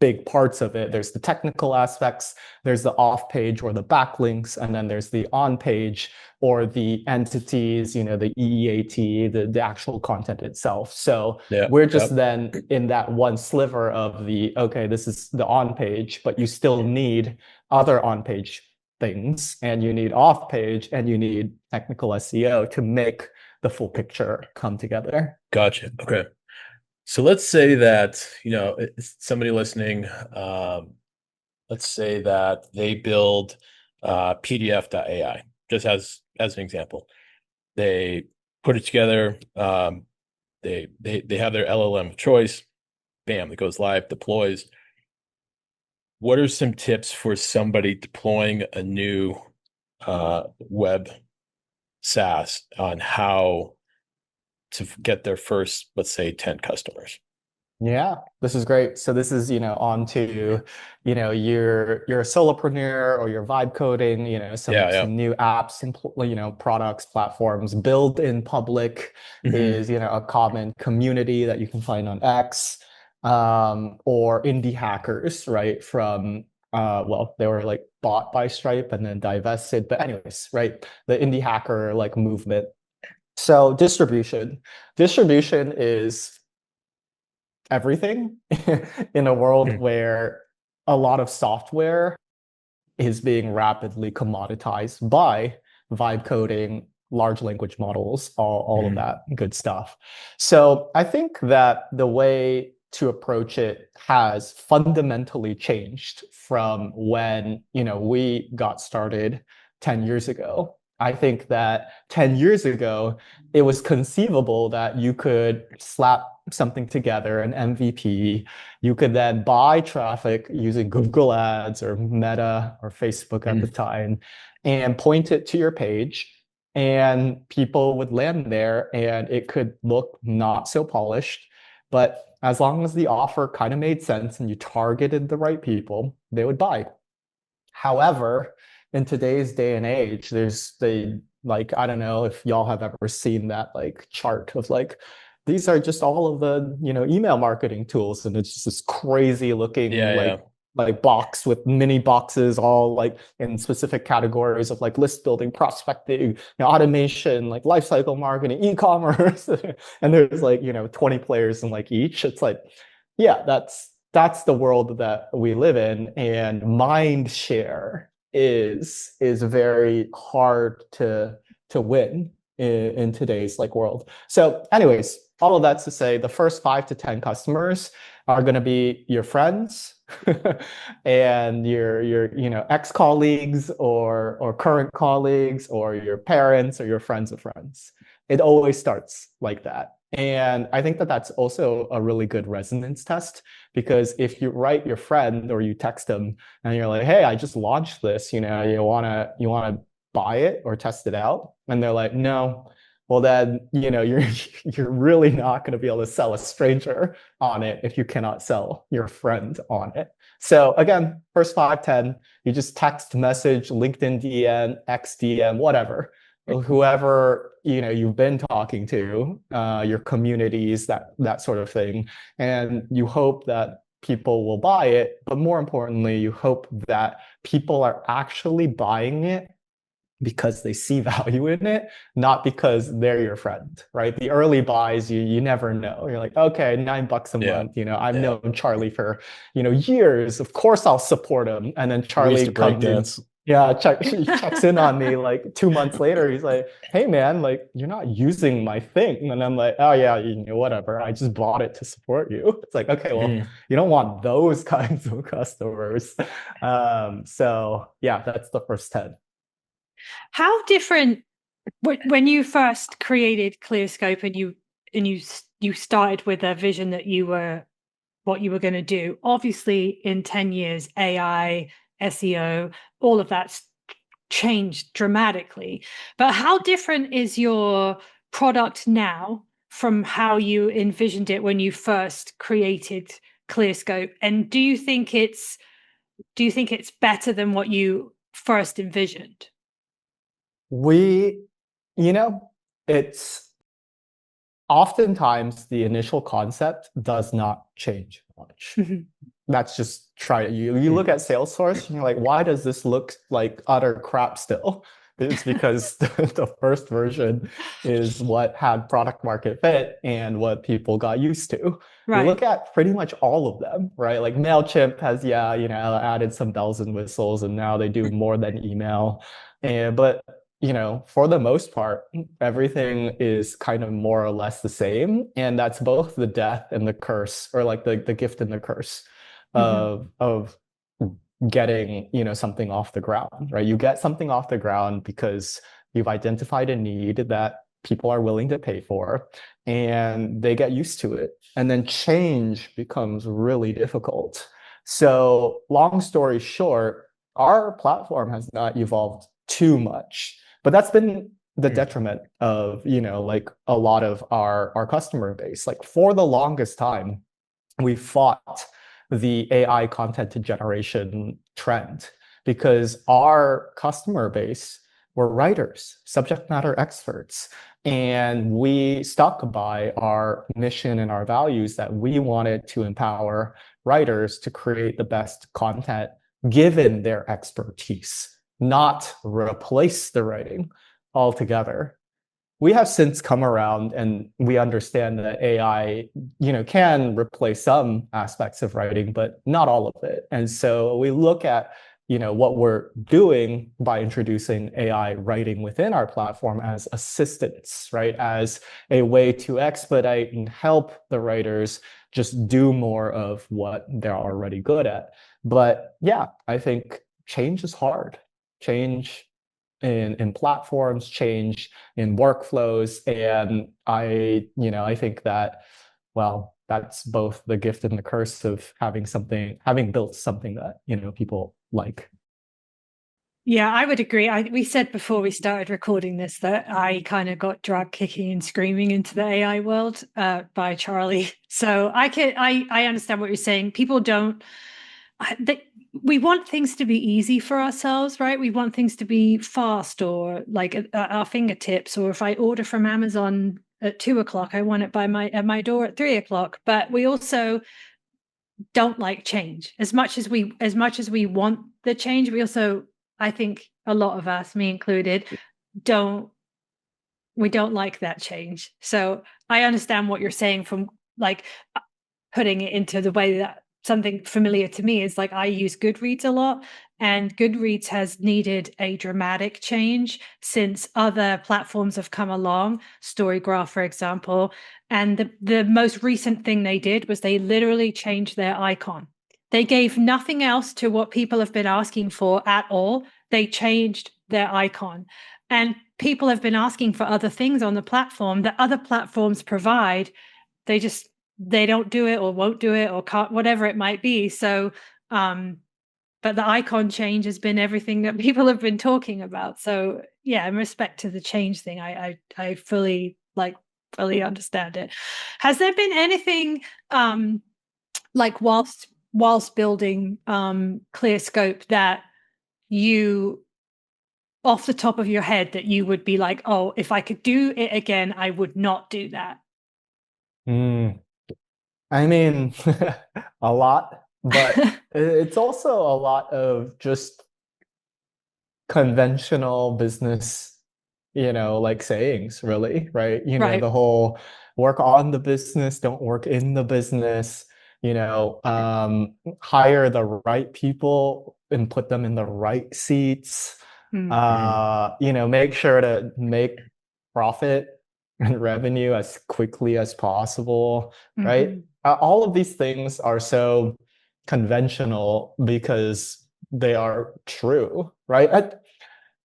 big parts of it. There's the technical aspects, there's the off page or the backlinks, and then there's the on page or the entities, the EEAT, the actual content itself. So we're just then in that one sliver of okay, this is the on page, but you still need other on page things, and you need off page, and you need technical SEO to make the full picture come together. Gotcha. Okay. So let's say that, somebody listening, let's say that they build PDF.ai, just as an example. They put it together. They have their LLM of choice. Bam, it goes live, deploys. What are some tips for somebody deploying a new web SaaS on how to get their first, let's say, 10 customers? Yeah, this is great. So this is, on to, you're a solopreneur, or you're vibe coding, some new apps and, products, platforms. Build in public is, a common community that you can find on X, or indie hackers, right? From, they were like bought by Stripe and then divested. But anyways, right? The indie hacker like movement. So distribution is everything in a world where a lot of software is being rapidly commoditized by vibe coding, large language models, all of that good stuff. So I think that the way to approach it has fundamentally changed from when, we got started 10 years ago. I think that 10 years ago, it was conceivable that you could slap something together, an MVP. You could then buy traffic using Google Ads or Meta or Facebook at the time, and point it to your page, and people would land there, and it could look not so polished. But as long as the offer kind of made sense and you targeted the right people, they would buy. However, in today's day and age, I don't know if y'all have ever seen that like chart of like, these are just all of the, email marketing tools. And it's just this crazy looking like box with mini boxes, all like in specific categories of like list building, prospecting, automation, like lifecycle marketing, e-commerce. And there's like, 20 players in like each. It's like, yeah, that's the world that we live in. And mind share is very hard to win in today's like world. So anyways, all of that's to say, the first 5 to 10 customers are going to be your friends and your ex-colleagues or current colleagues, or your parents, or your friends of friends. It always starts like that. And I think that that's also a really good resonance test, because if you write your friend or you text them and you're like, hey, I just launched this, you wanna buy it or test it out? And they're like, no. Well, then, you're really not going to be able to sell a stranger on it if you cannot sell your friend on it. So again, first 5, 10, you just text message, LinkedIn DM, X DM, whatever. whoever you've been talking to, your communities, that sort of thing, and you hope that people will buy it. But more importantly, you hope that people are actually buying it because they see value in it, not because they're your friend, right? The early buys, you never know. You're like, okay, $9 a month. I've known Charlie for years. Of course, I'll support him. And then We used Charlie to break comes in. dance. Yeah, he checks in on me like 2 months later. He's like, "Hey, man, like you're not using my thing." And I'm like, "Oh yeah, whatever. I just bought it to support you." It's like, okay, well, you don't want those kinds of customers. So yeah, that's the first 10. How different when you first created Clearscope and you started with a vision that what you were going to do? Obviously, in 10 years, AI, SEO, all of that's changed dramatically. But how different is your product now from how you envisioned it when you first created Clearscope? And do you think it's better than what you first envisioned? It's oftentimes the initial concept does not change much. That's just try it. You look at Salesforce and you're like, why does this look like utter crap still? It's because the first version is what had product market fit and what people got used to. Right. You look at pretty much all of them, right? Like MailChimp has, added some bells and whistles, and now they do more than email. But for the most part, everything is kind of more or less the same. And that's both the death and the curse, or like the gift and the curse of getting something off the ground, right? You get something off the ground because you've identified a need that people are willing to pay for, and they get used to it. And then change becomes really difficult. So long story short, our platform has not evolved too much, but that's been the detriment of like a lot of our customer base. Like for the longest time, we fought the AI content generation trend because our customer base were writers, subject matter experts, and we stuck by our mission and our values that we wanted to empower writers to create the best content given their expertise, not replace the writing altogether. We have since come around and we understand that AI, can replace some aspects of writing, but not all of it. And so we look at, what we're doing by introducing AI writing within our platform as assistance, right? As a way to expedite and help the writers just do more of what they're already good at. But yeah, I think change is hard. Change in platforms, change in workflows. And I think that, well, that's both the gift and the curse of having built something that, people like. Yeah, I would agree. We said before we started recording this that I kind of got dragged kicking and screaming into the AI world by Charlie. So I understand what you're saying. People don't. We want things to be easy for ourselves, right? We want things to be fast or like at our fingertips. Or if I order from Amazon at 2:00, I want it at my door at 3:00. But we also don't like change as much as we want the change. We also, I think a lot of us, me included, don't like that change. So I understand what you're saying from like putting it into the way that something familiar to me is like I use Goodreads a lot, and Goodreads has needed a dramatic change since other platforms have come along, Storygraph, for example. And the most recent thing they did was they literally changed their icon. They gave nothing else to what people have been asking for at all. They changed their icon. And people have been asking for other things on the platform that other platforms provide. They don't do it or won't do it or can't, whatever it might be. So, but the icon change has been everything that people have been talking about. So yeah, in respect to the change thing, I fully understand it. Has there been anything like whilst building Clearscope that you off the top of your head that you would be like, oh, if I could do it again, I would not do that? I mean, a lot, but it's also a lot of just conventional business, like sayings, really, right? Right. The whole work on the business, don't work in the business, hire the right people and put them in the right seats, make sure to make profit and revenue as quickly as possible, right? All of these things are so conventional because they are true, right?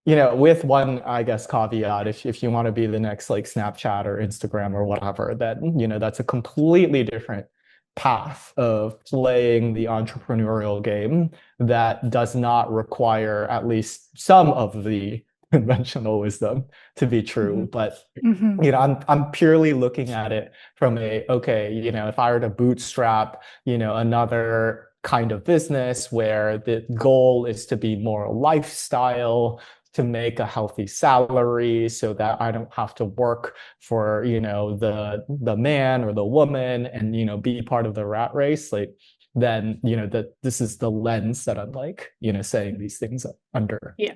With one, I guess, caveat, if you want to be the next like Snapchat or Instagram or whatever, then, that's a completely different path of playing the entrepreneurial game that does not require at least some of the conventional wisdom to be true. But I'm purely looking at it from okay, if I were to bootstrap, another kind of business where the goal is to be more lifestyle, to make a healthy salary so that I don't have to work for, the man or the woman and, be part of the rat race, like, then, that this is the lens that I'm like, saying these things under. Yeah.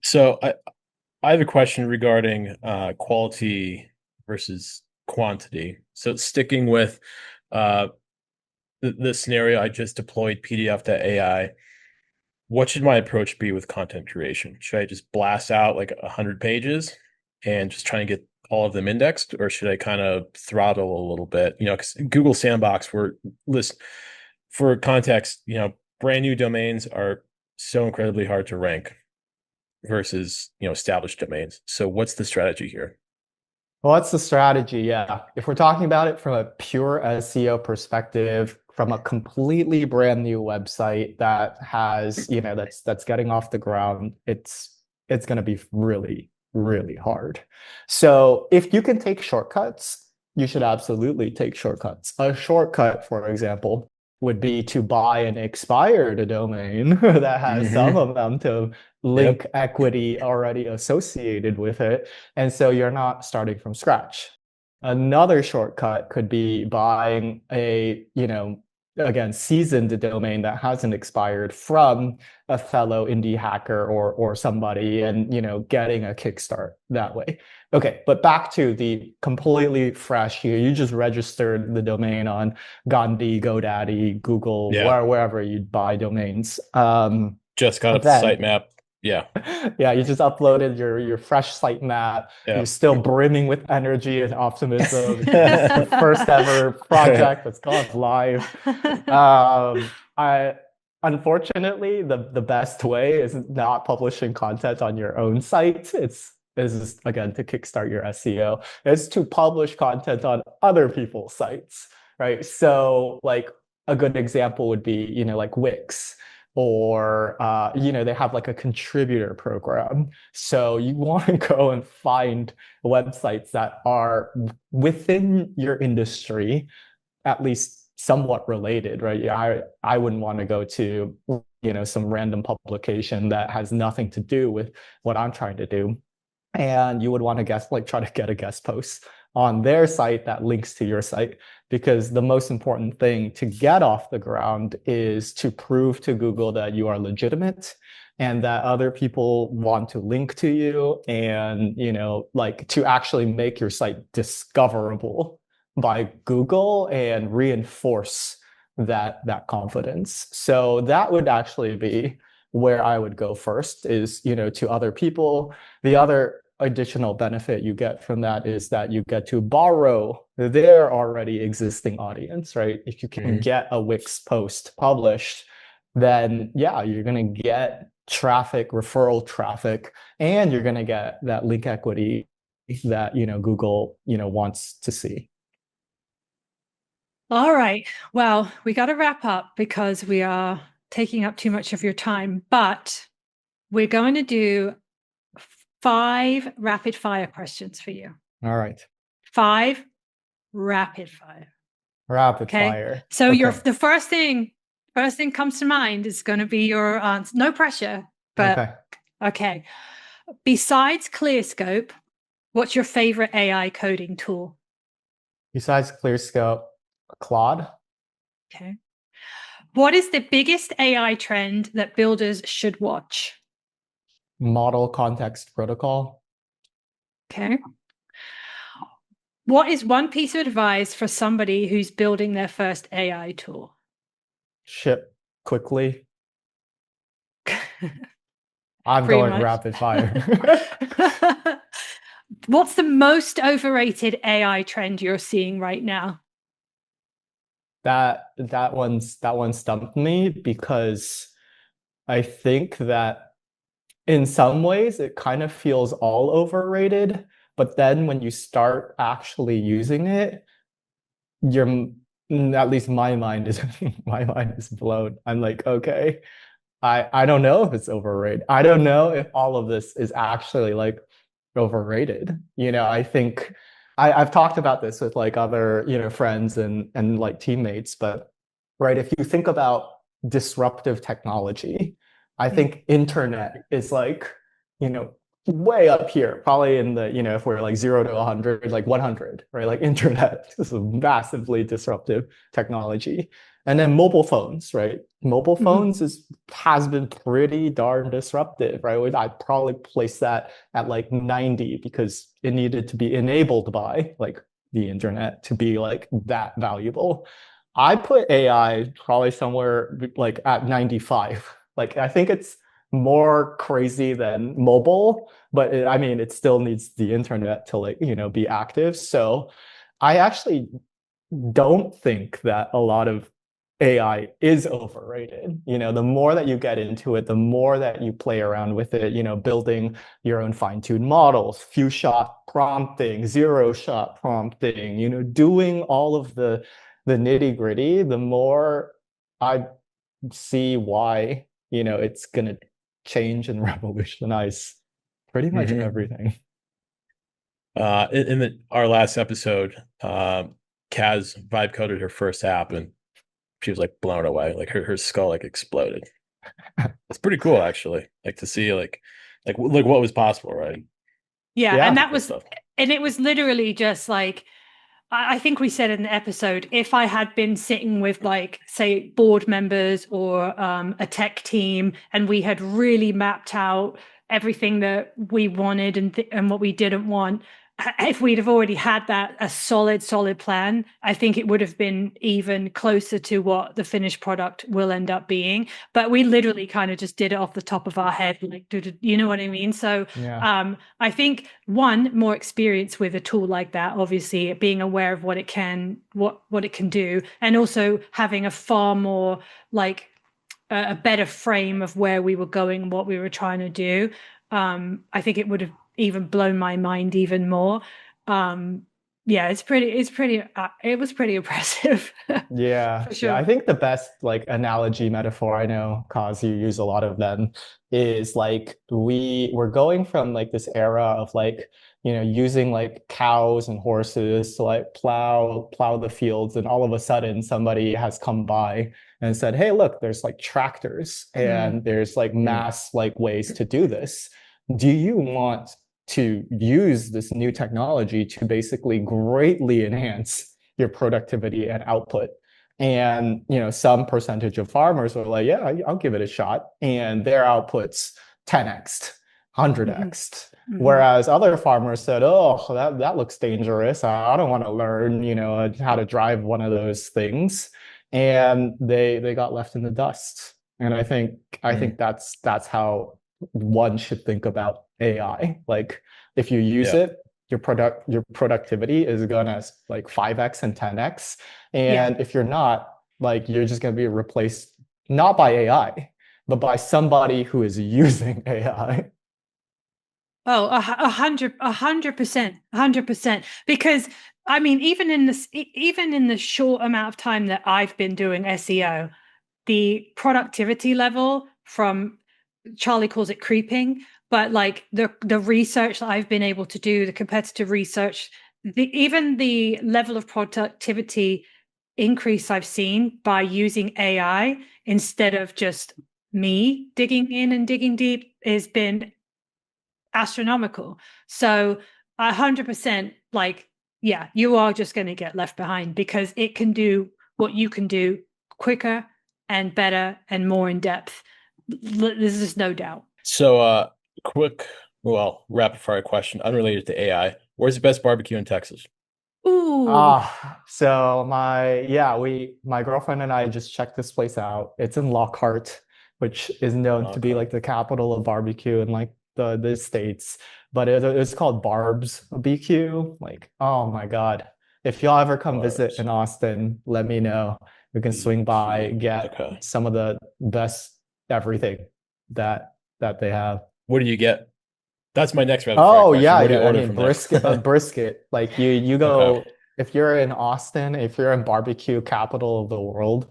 So I have a question regarding quality versus quantity. So sticking with the scenario, I just deployed PDF.ai. What should my approach be with content creation? Should I just blast out like 100 pages and just try and get all of them indexed, or should I kind of throttle a little bit? Because Google Sandbox for context, brand new domains are so incredibly hard to rank versus established domains. So what's the strategy here? Well, that's the strategy. Yeah. If we're talking about it from a pure SEO perspective, from a completely brand new website that has, that's getting off the ground, it's going to be really, really hard. So if you can take shortcuts, you should absolutely take shortcuts. A shortcut, for example, would be to buy an expired domain that has some amount of link equity already associated with it. And so you're not starting from scratch. Another shortcut could be buying a, again, seasoned domain that hasn't expired from a fellow indie hacker or somebody and, getting a kickstart that way. Okay, but back to the completely fresh, you just registered the domain on Gandhi, GoDaddy, Google, wherever you buy domains. Just got up the sitemap. Yeah. Yeah, you just uploaded your fresh sitemap. You're still brimming with energy and optimism. It's the first ever project that's gone live. Unfortunately, the best way is not publishing content on your own site. Is again to kickstart your SEO. It's to publish content on other people's sites, right? So like a good example would be, like Wix, or they have like a contributor program. So you want to go and find websites that are within your industry, at least somewhat related, right? I wouldn't want to go to some random publication that has nothing to do with what I'm trying to do. And you would want to try to get a guest post on their site that links to your site, because the most important thing to get off the ground is to prove to Google that you are legitimate and that other people want to link to you, and to actually make your site discoverable by Google and reinforce that confidence. So that would actually be where I would go first, is to other people. The other additional benefit you get from that is that you get to borrow their already existing audience, right? If you can get a Wix post published, then you're going to get traffic, referral traffic, and you're going to get that link equity that Google wants to see. All right. Well, we got to wrap up because we are taking up too much of your time, but we're going to do 5 rapid fire questions for you. All right. 5 rapid fire. Rapid fire. So the first thing comes to mind is going to be your answer. No pressure, but Okay. Besides Clearscope, what's your favorite AI coding tool? Besides Clearscope, Claude. Okay. What is the biggest AI trend that builders should watch? Model Context Protocol. Okay. What is one piece of advice for somebody who's building their first AI tool? Ship quickly. I'm Pretty going much. rapid fire. What's the most overrated AI trend you're seeing right now? That one stumped me because I think that in some ways it kind of feels all overrated, but then when you start actually using it, at least my mind is my mind is blown. I'm like, okay, I don't know if it's overrated. I don't know if all of this is actually like overrated. I think I've talked about this with like other, friends and like teammates, but right, if you think about disruptive technology, I think internet is like, you know, way up here, probably in the, if we're like 0 to 100, like 100, right? Like internet is a massively disruptive technology. And then mobile phones, right? Mobile phones has been pretty darn disruptive, right? I'd probably place that at like 90 because it needed to be enabled by like the internet to be like that valuable. I put AI probably somewhere like at 95. Like I think it's more crazy than mobile, but I mean, it still needs the internet to like, be active. So I actually don't think that a lot of AI is overrated. The more that you get into it, the more that you play around with it, building your own fine-tuned models, few shot prompting, zero shot prompting, doing all of the nitty-gritty, the more I see why, it's gonna change and revolutionize pretty much everything. In our last episode, Caz vibe coded her first app and she was like blown away. Like her skull like exploded. It's pretty cool actually. Like to see like what was possible, right? Yeah, Yeah. and it was literally just like, I think we said in the episode, if I had been sitting with like, say, board members or a tech team, and we had really mapped out everything that we wanted and what we didn't want, if we'd have already had a solid plan, I think it would have been even closer to what the finished product will end up being. But we literally kind of just did it off the top of our head, like, you know what I mean? So Yeah. I think more experience with a tool like that, obviously being aware of what it can do, and also having a far more like a better frame of where we were going, what we were trying to do. I think it would have even blown my mind even more. Yeah, it was pretty impressive. Yeah. For Yeah. sure. I think the best like analogy metaphor I know, cause you use a lot of them, is like we're going from like this era of like, using like cows and horses to like plow the fields, and all of a sudden somebody has come by and said, hey, look, there's like tractors and there's like mass like ways to do this. Do you want to use this new technology to basically greatly enhance your productivity and output? And some percentage of farmers are like, yeah, I'll give it a shot, and their outputs 10x, 100x. Whereas other farmers said, oh, that looks dangerous. I don't want to learn how to drive one of those things, and they got left in the dust. And I think that's how one should think about AI. Like if you use it, your productivity is gonna like 5x and 10x. And if you're not, like, you're just gonna be replaced not by AI, but by somebody who is using AI. Oh, 100%, 100%. Because I mean, even in the short amount of time that I've been doing SEO, the productivity level from, Charlie calls it creeping, but like the research that I've been able to do, the competitive research, even the level of productivity increase I've seen by using AI instead of just me digging in and digging deep has been astronomical. So 100% like, yeah, you are just going to get left behind because it can do what you can do quicker and better and more in depth. There's just no doubt. So, quick, well, rapid fire question, unrelated to AI. Where's the best barbecue in Texas? Ooh. So my girlfriend and I just checked this place out. It's in Lockhart, which is known to be like the capital of barbecue in like the States. But it's called Barb's BQ. Like, oh my God. If y'all ever come visit in Austin, let me know. We can swing by, get some of the best everything that they have. What do you get? That's my next rapid Oh fire question. yeah, What do you yeah. I order mean from brisket, there? brisket. Like you go Okay. if you're in Austin, if you're in barbecue capital of the world,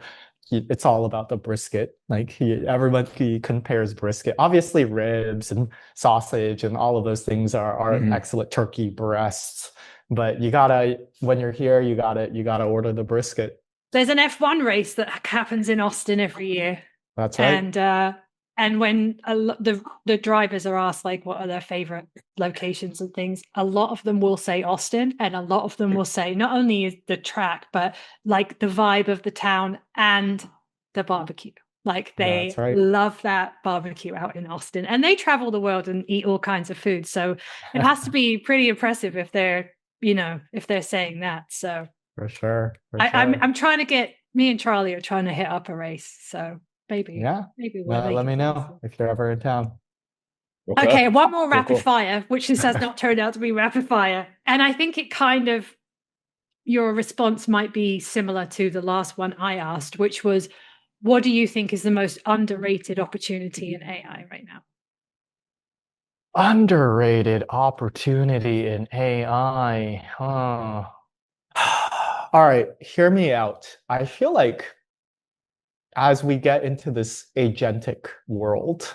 it's all about the brisket. Like everybody compares brisket. Obviously, ribs and sausage and all of those things are excellent. Turkey breasts, but you gotta when you're here, you gotta order the brisket. There's an F1 race that happens in Austin every year. That's right. And when the drivers are asked like what are their favorite locations and things, a lot of them will say Austin, and a lot of them will say not only is the track, but like the vibe of the town and the barbecue. Like they love that barbecue out in Austin, and they travel the world and eat all kinds of food. So it has to be pretty impressive if they're saying that. So for sure. I'm trying to get me and Charlie are trying to hit up a race. So maybe we'll let me know if you're ever in town. Okay, one more rapid fire, which this has not turned out to be rapid fire. And I think it kind of, your response might be similar to the last one I asked, which was, what do you think is the most underrated opportunity in AI right now? Underrated opportunity in AI. Huh. All right, hear me out. I feel like as we get into this agentic world,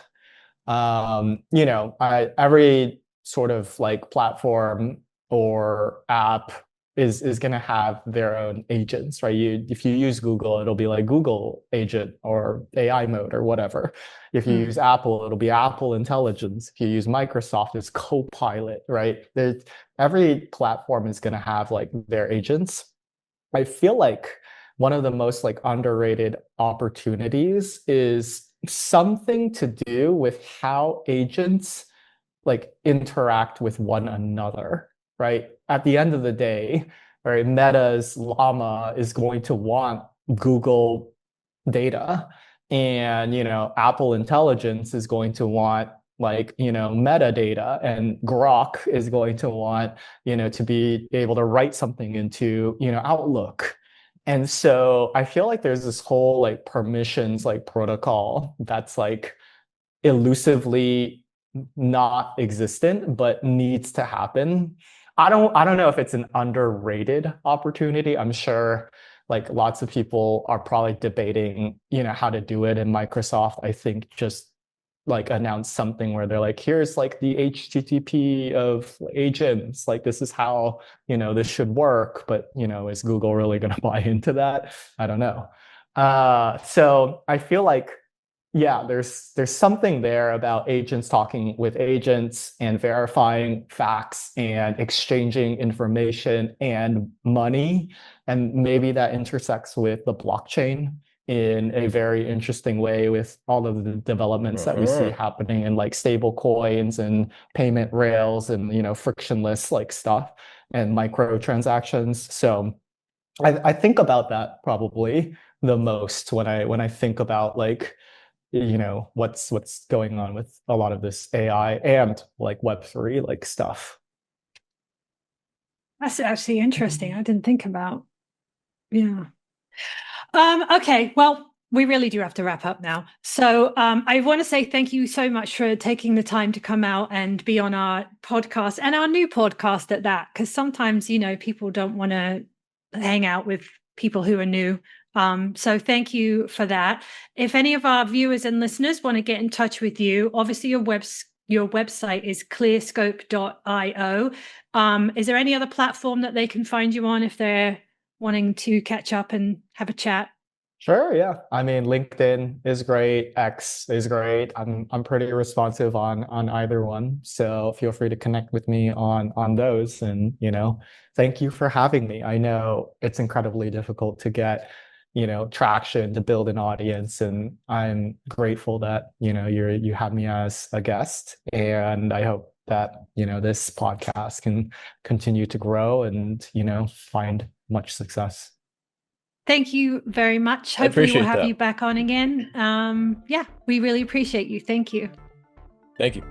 every sort of like platform or app is going to have their own agents, right? If you use Google, it'll be like Google agent or AI mode or whatever. If you use Apple, it'll be Apple Intelligence. If you use Microsoft, it's Copilot, right? Every platform is going to have like their agents. I feel like one of the most like underrated opportunities is something to do with how agents like interact with one another, right? At the end of the day, right, Meta's Llama is going to want Google data, and Apple Intelligence is going to want like metadata, and Grok is going to want to be able to write something into Outlook. And so I feel like there's this whole like permissions like protocol that's like elusively not existent but needs to happen. I don't know if it's an underrated opportunity. I'm sure like lots of people are probably debating how to do it, and Microsoft I think just like announced something where they're like, here's like the HTTP of agents, like this is how this should work. But is Google really going to buy into that? I don't know. So I feel like there's something there about agents talking with agents and verifying facts and exchanging information and money, and maybe that intersects with the blockchain in a very interesting way with all of the developments that we see happening in like stable coins and payment rails and frictionless like stuff and microtransactions. So I think about that probably the most when I think about like what's going on with a lot of this AI and like Web3 like stuff. That's actually interesting. I didn't think about. Yeah. Okay. Well, we really do have to wrap up now. So I want to say thank you so much for taking the time to come out and be on our podcast, and our new podcast at that, because sometimes, people don't want to hang out with people who are new. So thank you for that. If any of our viewers and listeners want to get in touch with you, obviously your website is clearscope.io. Is there any other platform that they can find you on if they're wanting to catch up and have a chat? Sure, yeah. I mean, LinkedIn is great, X is great. I'm pretty responsive on either one. So feel free to connect with me on those. And, thank you for having me. I know it's incredibly difficult to get, traction to build an audience. And I'm grateful that, you had me as a guest. And I hope that, this podcast can continue to grow and, find much success. Thank you very much. I Hopefully we'll appreciate have that. you back on again. Yeah, we really appreciate you. Thank you. Thank you.